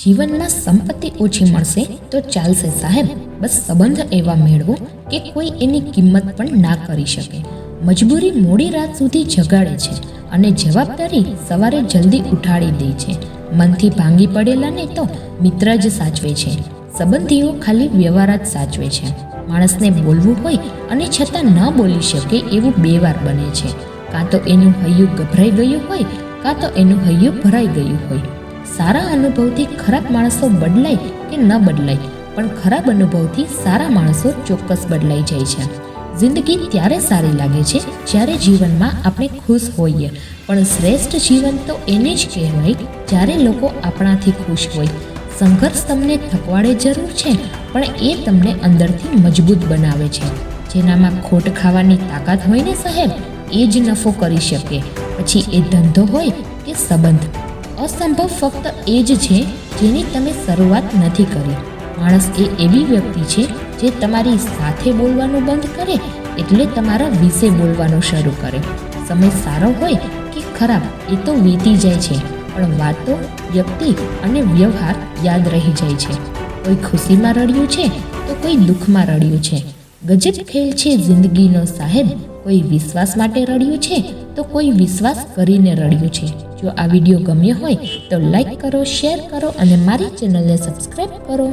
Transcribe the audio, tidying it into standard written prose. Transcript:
જીવનમાં સંપત્તિ ઓછી મળશે તો ચાલશે સાહેબ, બસ સંબંધ એવા મેળવો કે કોઈ એની કિંમત પણ ના કરી શકે. મજબૂરી મોડી રાત સુધી જગાડે છે અને જવાબદારી સવારે જલ્દી ઉઠાડી દે છે. મનથી ભાંગી પડેલાને તો મિત્ર જ સાચવે છે. સંબંધીઓ ખાલી વ્યવહાર જ સાચવે છે. માણસને બોલવું હોય અને છતાં ન બોલી શકે એવું બે વાર બને છે. કાં તો એનું હૈયું ગભરાઈ ગયું હોય, કાં તો એનું હૈયું ભરાઈ ગયું હોય. સારા અનુભવથી ખરાબ માણસો બદલાય કે ન બદલાય, પણ ખરાબ અનુભવથી સારા માણસો ચોક્કસ બદલાઈ જાય છે. જિંદગી ત્યારે સારી લાગે છે જ્યારે જીવનમાં આપણે ખુશ હોઈએ, પણ શ્રેષ્ઠ જીવન તો એને જ કહેવાય જ્યારે લોકો આપણાથી ખુશ હોય. સંઘર્ષ તમને થકવાડે જરૂર છે, પણ એ તમને અંદરથી મજબૂત બનાવે છે. જેનામાં ખોટ ખાવાની તાકાત હોય ને સાહેબ, એ જ નફો કરી શકે, પછી એ ધંધો હોય કે સંબંધ. અસંભવ ફક્ત એ જ છે જેની તમે શરૂઆત નથી કરી. માણસ એ એવી વ્યક્તિ છે જે તમારી સાથે બોલવાનું બંધ કરે એટલે તમારા વિશે બોલવાનું શરૂ કરે. સમય સારો હોય કે ખરાબ એ તો વીતી જાય છે, પણ વાતો, વ્યક્તિ અને વ્યવહાર યાદ રહી જાય છે. કોઈ ખુશીમાં રડ્યું છે તો કોઈ દુઃખમાં રડ્યું છે. ગજબ ખેલ છે જિંદગીનો સાહેબ. કોઈ વિશ્વાસ માટે રડ્યું છે તો કોઈ વિશ્વાસ કરીને રડ્યું છે. જો આ વિડીયો ગમ્યો હોય તો લાઈક કરો, શેર કરો અને મારી ચેનલને સબસ્ક્રાઈબ કરો.